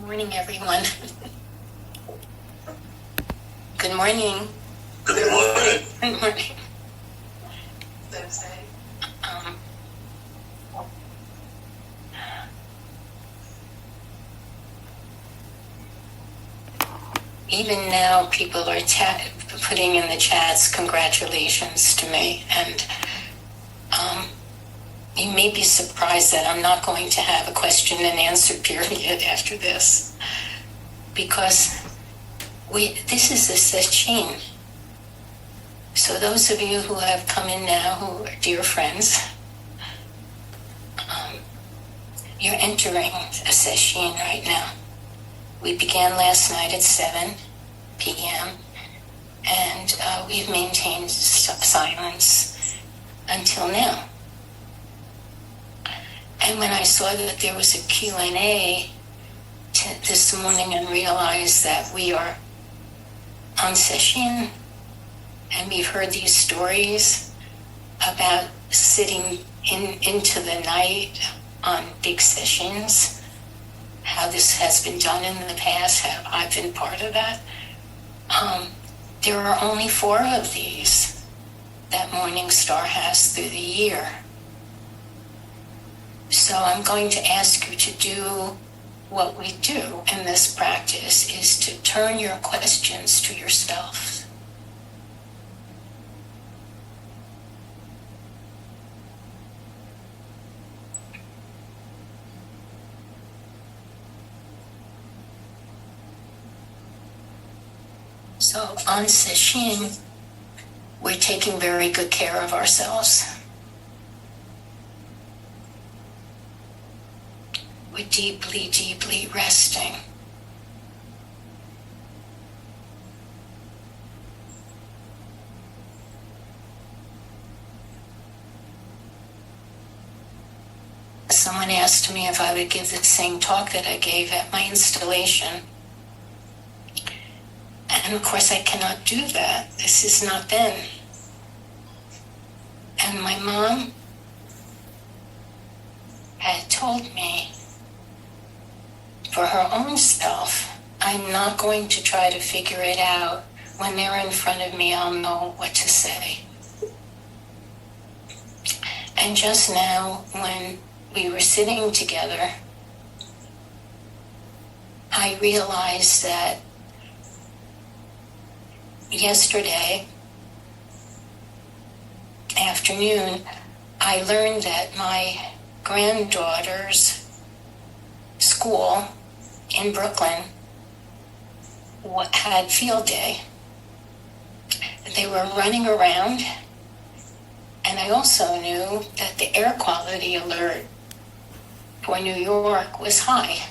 Morning, everyone. Good morning. Good morning. Good morning. Even now, people are putting in the chats congratulations to me, and you may be surprised that I'm not going to have a question and answer period after this, because this is a session. So those of you who have come in now, who are dear friends, you're entering a session right now. We began last night at 7 p.m. and we've maintained silence until now. And when I saw that there was a Q&A this morning and realized that we are on session and we've heard these stories about sitting into the night on big sessions, how this has been done in the past, how I've been part of that. There are only 4 of these that Morning Star has through the year. So I'm going to ask you to do what we do in this practice, is to turn your questions to yourself. So on session, we're taking very good care of ourselves. We're deeply, deeply resting. Someone asked me if I would give the same talk that I gave at my installation. And of course I cannot do that. This is not then. And my mom had told me, for her own self, I'm not going to try to figure it out. When they're in front of me, I'll know what to say. And just now, when we were sitting together, I realized that yesterday afternoon, I learned that my granddaughter's school in Brooklyn had field day. They were running around, and I also knew that the air quality alert for New York was high.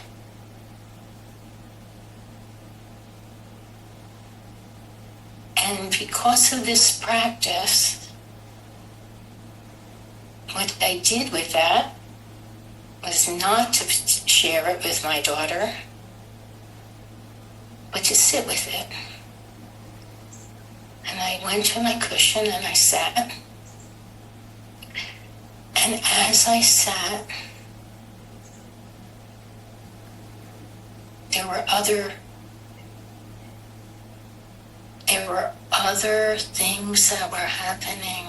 And because of this practice, what I did with that was not to share it with my daughter, but to sit with it. And I went to my cushion and I sat. And as I sat, there were other things that were happening.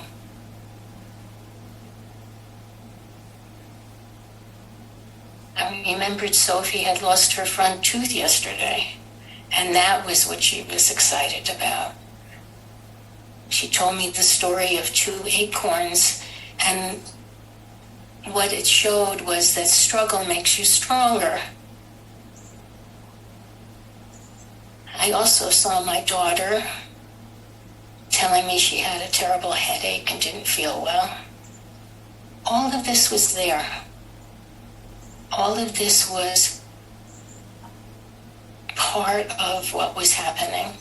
I remembered Sophie had lost her front tooth yesterday, and that was what she was excited about. She told me the story of 2 acorns, and what it showed was that struggle makes you stronger. I also saw my daughter telling me she had a terrible headache and didn't feel well. All of this was there. All of this was part of what was happening.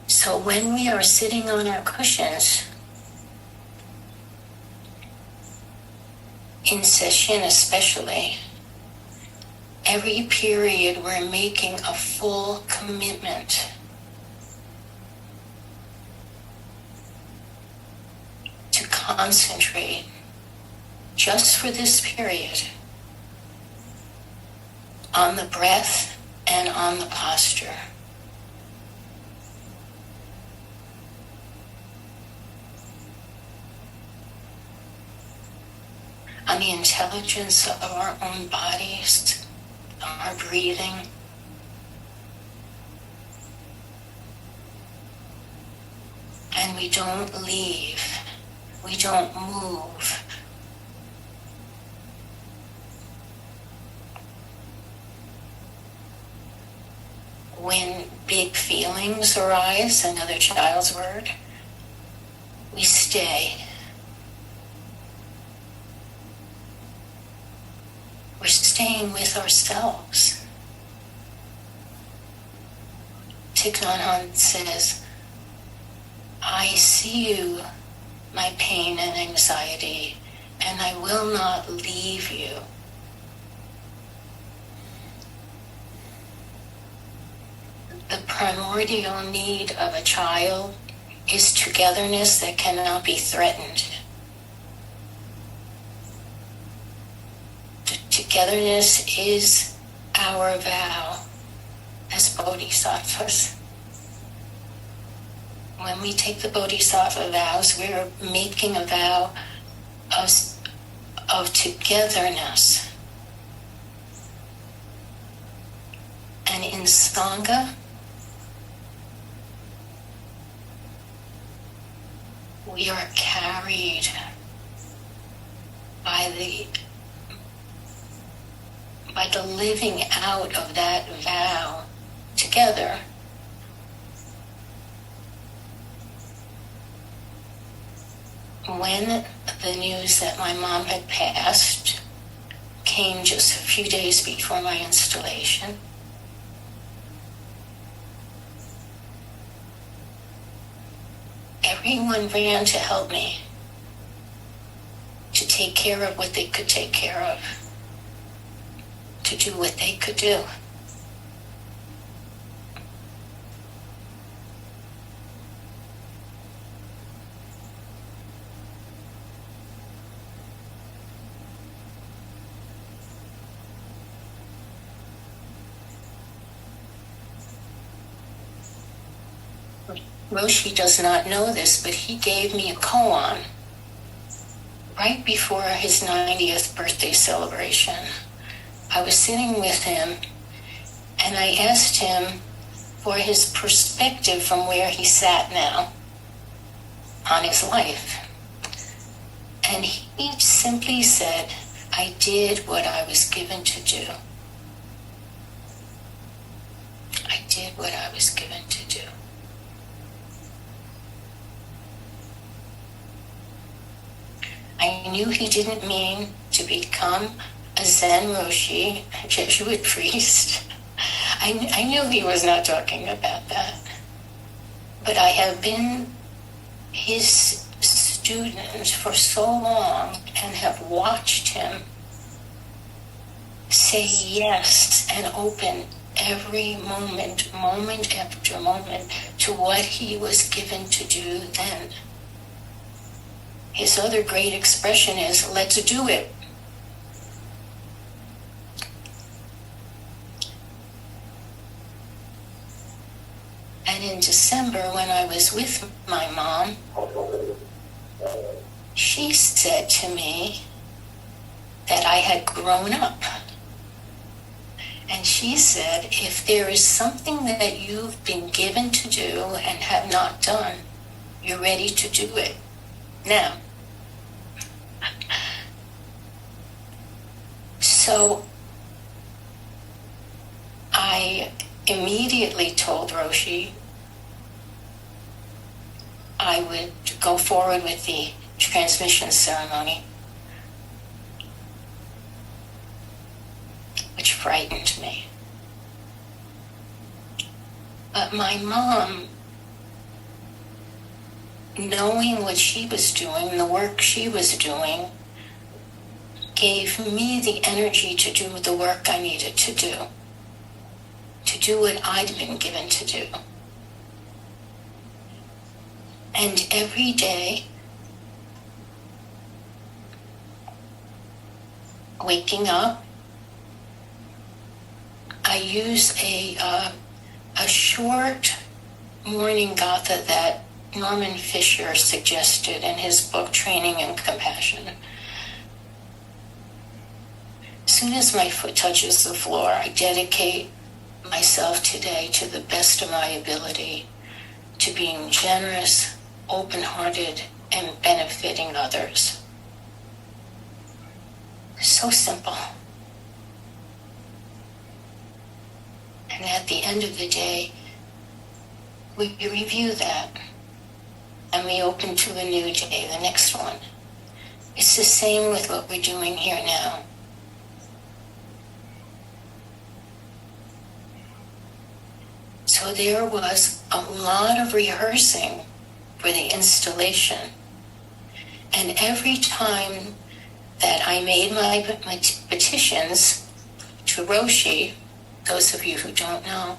So when we are sitting on our cushions, in session especially, every period we're making a full commitment concentrate just for this period on the breath and on the posture. On the intelligence of our own bodies, our breathing. And we don't leave, we don't move. When big feelings arise, another child's word, we stay. We're staying with ourselves. Thich Nhat Hanh says, I see you, my pain and anxiety, and I will not leave you. The primordial need of a child is togetherness that cannot be threatened. Togetherness is our vow as bodhisattvas. When we take the bodhisattva vows, we're making a vow of togetherness. And in Sangha, we are carried by the living out of that vow together. When the news that my mom had passed came just a few days before my installation, everyone ran to help me, to take care of what they could take care of, to do what they could do. Roshi does not know this, but he gave me a koan right before his 90th birthday celebration. I was sitting with him, and I asked him for his perspective from where he sat now on his life. And he simply said, I did what I was given to do. I did what I was given to do. I knew he didn't mean to become a Zen Roshi, a Jesuit priest. I knew he was not talking about that. But I have been his student for so long and have watched him say yes and open every moment after moment, to what he was given to do then. His other great expression is, let's do it. And in December, when I was with my mom, she said to me that I had grown up. And she said, if there is something that you've been given to do and have not done, you're ready to do it now. So I immediately told Roshi I would go forward with the transmission ceremony, which frightened me. But my mom, knowing what she was doing, the work she was doing, gave me the energy to do the work I needed to do what I'd been given to do. And every day, waking up, I use a short morning gatha that Norman Fisher suggested in his book, Training in Compassion. As soon as my foot touches the floor, I dedicate myself today to the best of my ability to being generous, open-hearted, and benefiting others. So simple. And at the end of the day, we review that and we open to a new day, the next one. It's the same with what we're doing here now. So there was a lot of rehearsing for the installation. And every time that I made my petitions to Roshi, those of you who don't know,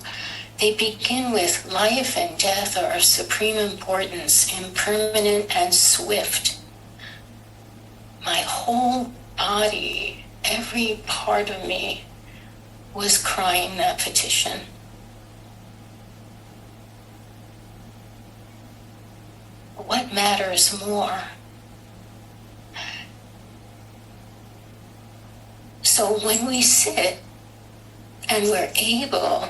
they begin with life and death are of supreme importance, impermanent and swift. My whole body, every part of me was crying that petition. What matters more? So when we sit and we're able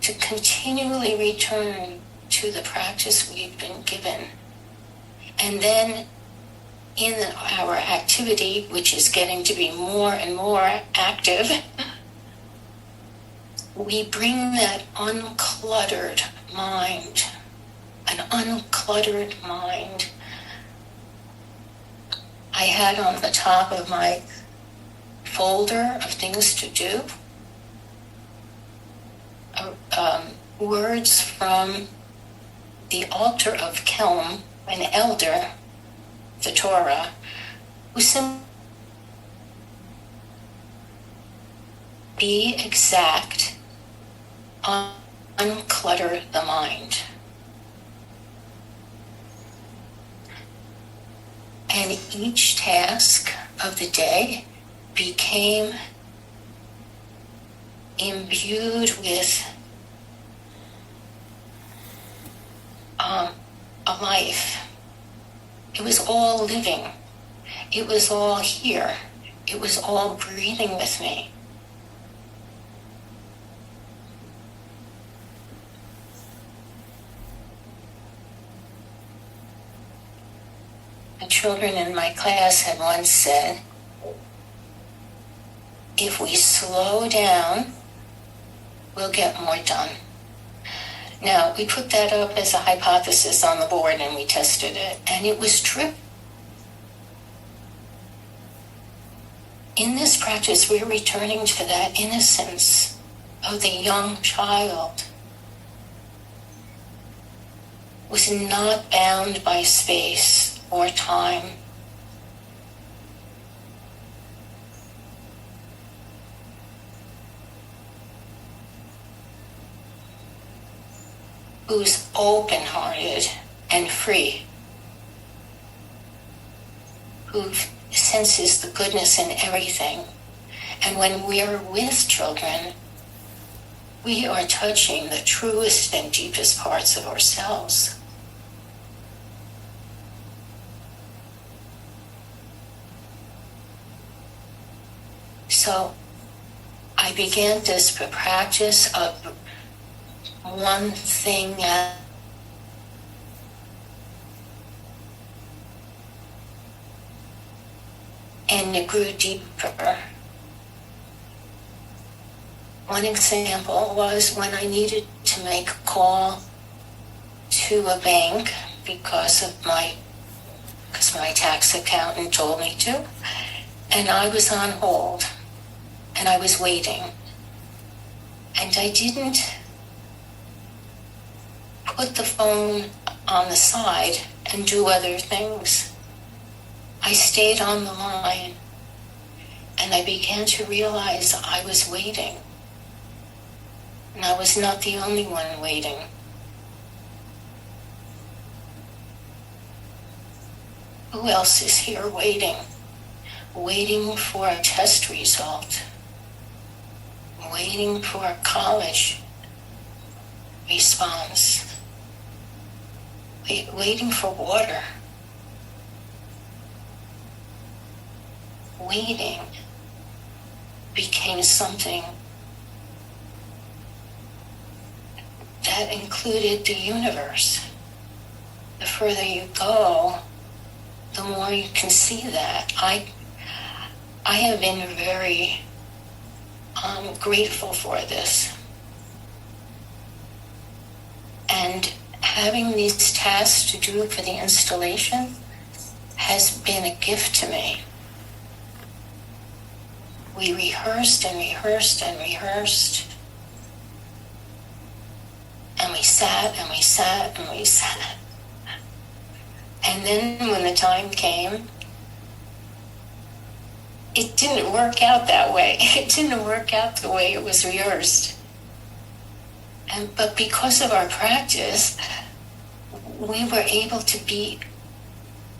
to continually return to the practice we've been given, and then in our activity, which is getting to be more and more active, we bring that uncluttered mind, an uncluttered mind. I had on the top of my folder of things to do words from the altar of Kelm, an elder, the Torah, who simply be exact, unclutter the mind. And each task of the day became imbued with a life. It was all living. It was all here. It was all breathing with me. The children in my class had once said, if we slow down, we'll get more done. Now, we put that up as a hypothesis on the board and we tested it, and it was true. In this practice, we're returning to that innocence of the young child, was not bound by space or time. Who's open-hearted and free, who senses the goodness in everything. And when we're with children, we are touching the truest and deepest parts of ourselves. So I began this practice of one thing and it grew deeper. One example was when I needed to make a call to a bank because my tax accountant told me to, and I was on hold and I was waiting, and I didn't put the phone on the side and do other things. I stayed on the line, and I began to realize I was waiting. And I was not the only one waiting. Who else is here waiting? waiting for a test result, waiting for a college response, waiting for water. Waiting became something that included the universe. The further you go, the more you can see that. I have been very grateful for this. And having these tasks to do for the installation has been a gift to me. We rehearsed and rehearsed and rehearsed. And we sat and we sat and we sat. And then when the time came, it didn't work out that way. It didn't work out the way it was rehearsed. But because of our practice, we were able to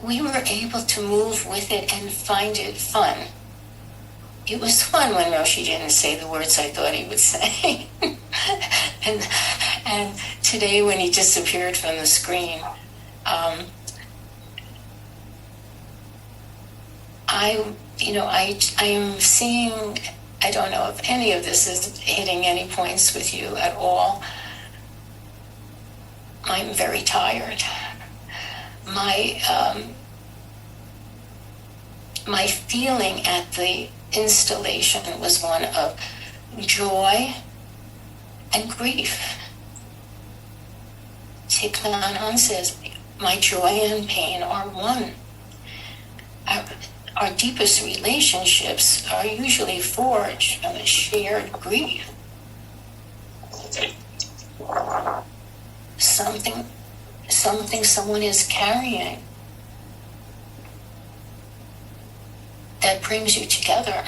move with it and find it fun. It was fun when Roshi didn't say the words I thought he would say. and today when he disappeared from the screen, I am seeing, I don't know if any of this is hitting any points with you at all. I'm very tired. My feeling at the installation was one of joy and grief. Thich Nhat Hanh says, my joy and pain are one. Our deepest relationships are usually forged from a shared grief. Something someone is carrying that brings you together.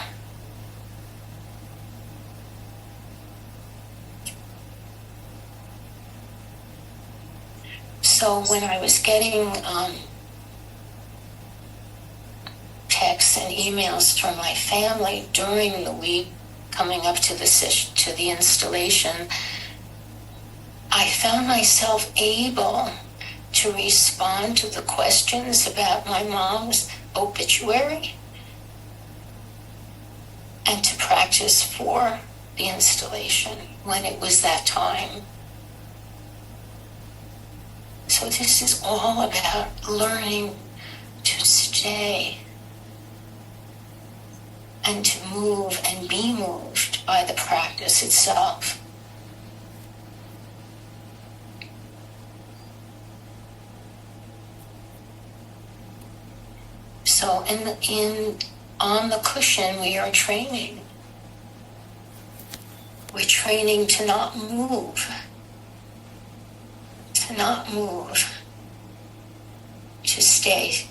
So when I was getting texts and emails from my family during the week coming up to the installation, I found myself able to respond to the questions about my mom's obituary and to practice for the installation when it was that time. So this is all about learning to stay and to move and be moved by the practice itself. So on the cushion, we are training. We're training to not move. To not move. To stay.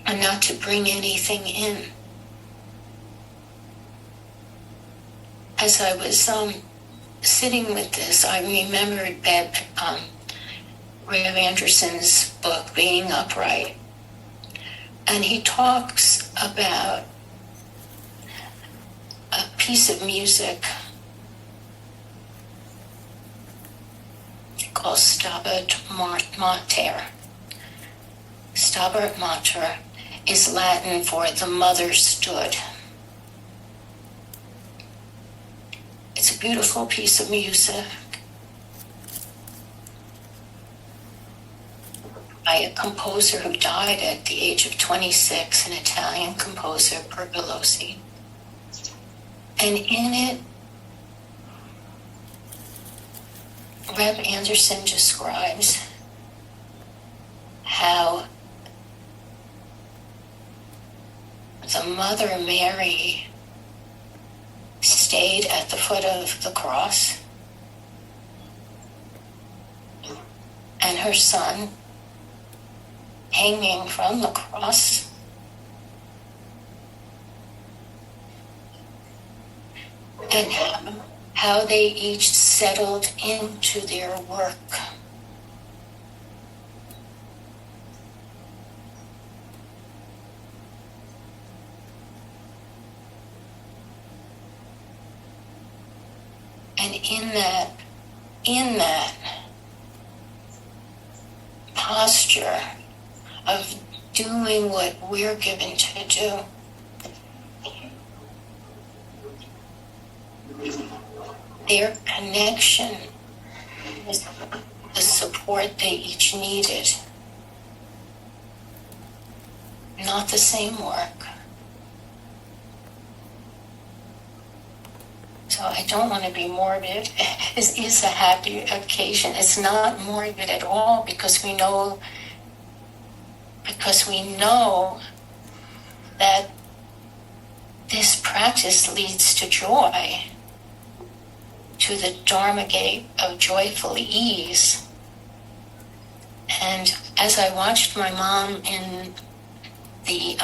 And not to bring anything in. As I was sitting with this, I remembered Rev Anderson's book, Being Upright. And he talks about a piece of music called Stabat Mater. Stabat Mater is Latin for the mother stood. It's a beautiful piece of music by a composer who died at the age of 26, an Italian composer, Bertolozzi. And in it, Rev Anderson describes how the Mother Mary stayed at the foot of the cross, and her son hanging from the cross, and how they each settled into their work. in that posture of doing what we're given to do, their connection with the support they each needed, not the same work. So I don't want to be morbid. It is a happy occasion. It's not morbid at all because we know that this practice leads to joy, to the Dharma gate of joyful ease. And as I watched my mom in the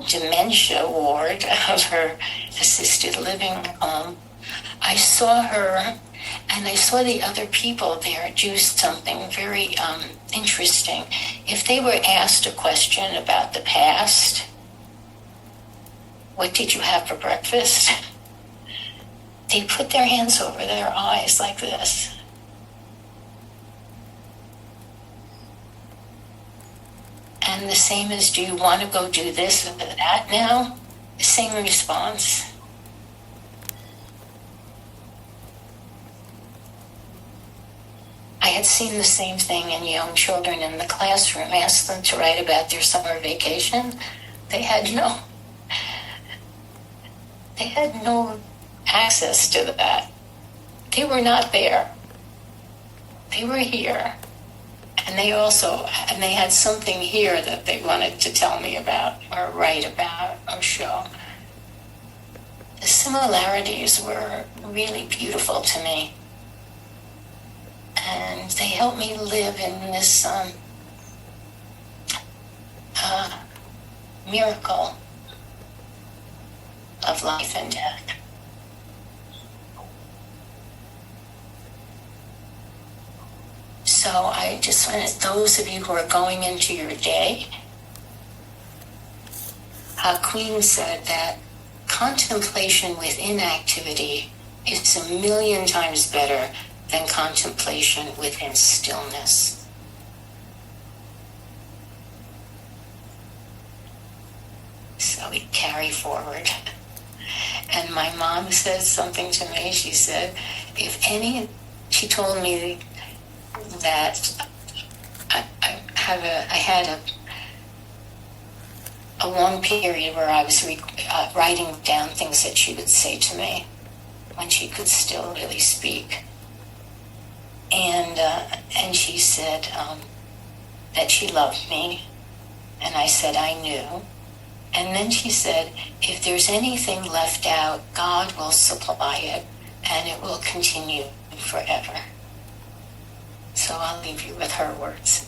dementia ward of her assisted living home, I saw her and I saw the other people there do something very interesting. If they were asked a question about the past, what did you have for breakfast? They put their hands over their eyes like this. And the same as, do you want to go do this or that now? The same response. I had seen the same thing in young children in the classroom. Asked them to write about their summer vacation. They had no access to that. They were not there. They were here. And they had something here that they wanted to tell me about or write about or show. The similarities were really beautiful to me. And they helped me live in this miracle of life and death. So I just wanted those of you who are going into your day, Queen said that contemplation with inactivity is 1,000,000 times better than contemplation within stillness. So we carry forward. And my mom said something to me. She said, she told me that I had a long period where I was writing down things that she would say to me when she could still really speak. And she said that she loved me, and I said I knew. And then she said, if there's anything left out, God will supply it, and it will continue forever. So I'll leave you with her words.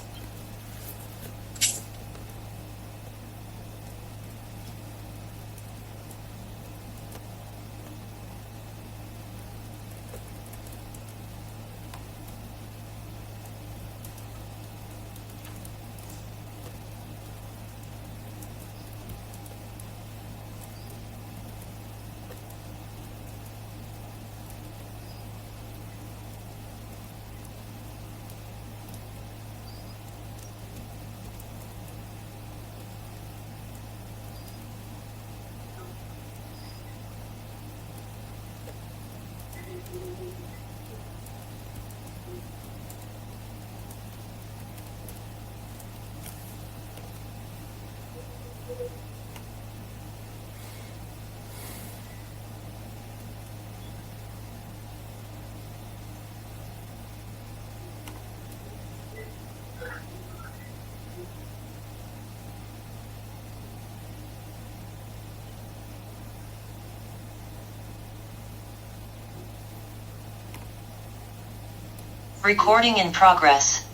Recording in progress.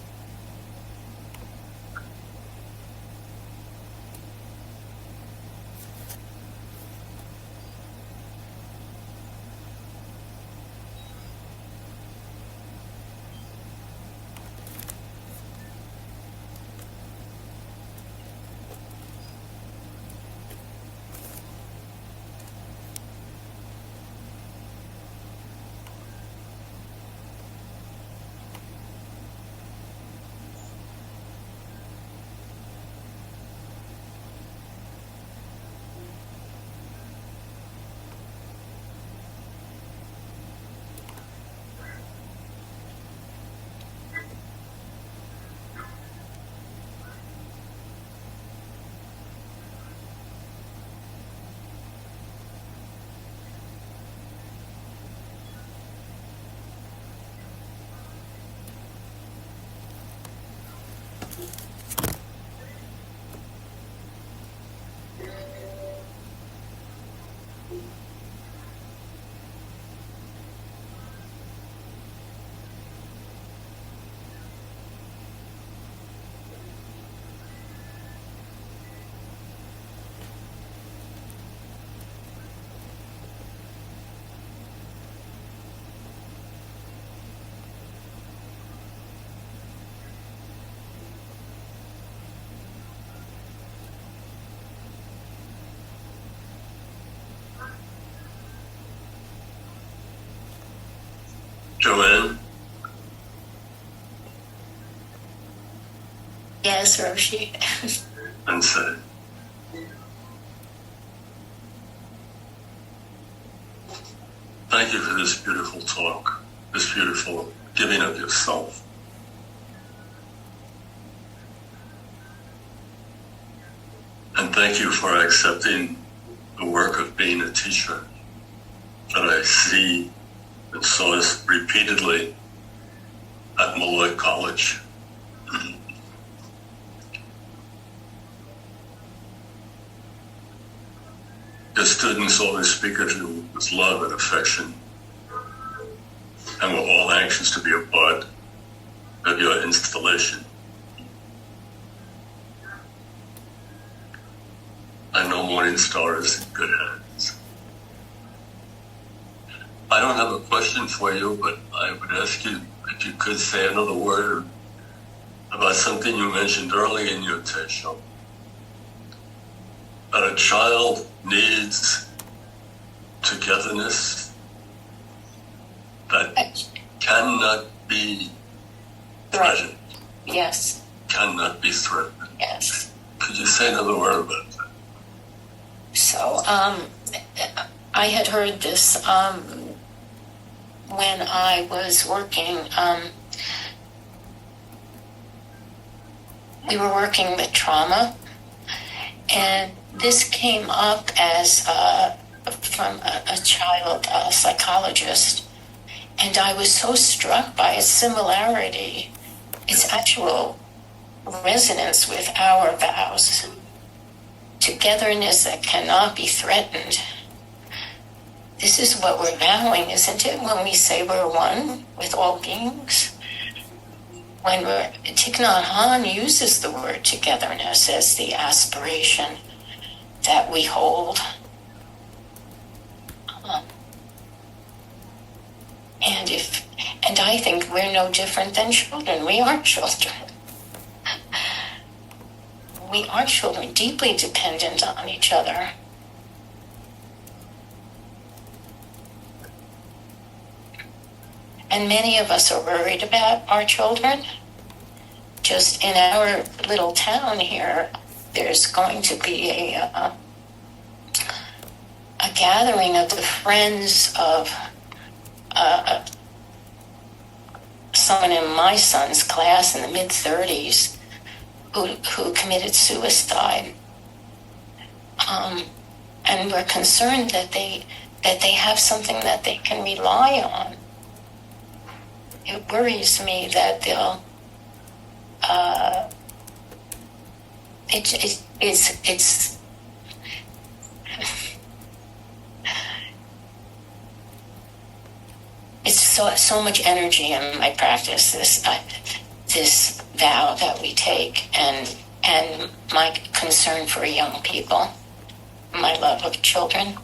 JoAnn, Yes, Roshi. and say, thank you for this beautiful talk, this beautiful giving of yourself. And thank you for accepting the work of being a teacher that I see and saw this repeatedly at Malloy College. The students always speak of you with love and affection, and we're all anxious to be a part of your installation. I know Morning Star is in good hands. I don't have a question for you, but I would ask you if you could say another word about something you mentioned early in your Teisho. That a child needs togetherness that cannot be threatened. Yes, Cannot be threatened. yes. Could you say another word about that? So, I had heard this when I was working. We were working with trauma, and this came up as from a child psychologist, and I was so struck by its similarity, its actual resonance with our vows. Togetherness that cannot be threatened. This is what we're vowing, isn't it, when we say we're one with all beings? When Thich Nhat Hanh uses the word togetherness as the aspiration that we hold. And I think we're no different than children. We are children. We are children, deeply dependent on each other. And many of us are worried about our children. Just in our little town here, there's going to be a gathering of the friends of someone in my son's class in the mid-30s who committed suicide. And we're concerned that they have something that they can rely on. It worries me that they'll it's so much energy in my practice, this vow that we take, and my concern for young people, my love of children.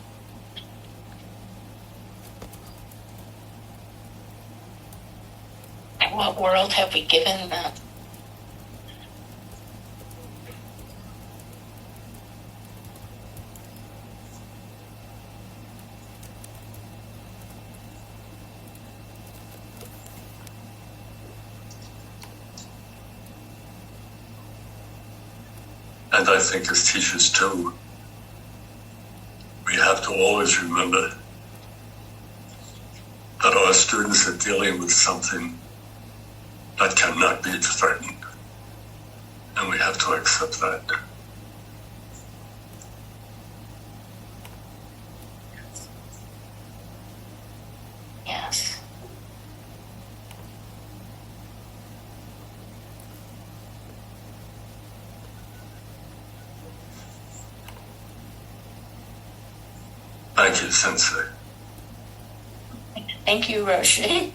What world have we given them? And I think as teachers too, we have to always remember that our students are dealing with something that cannot be threatened. And we have to accept that. Yes. Thank you, Sensei. Thank you, Roshi.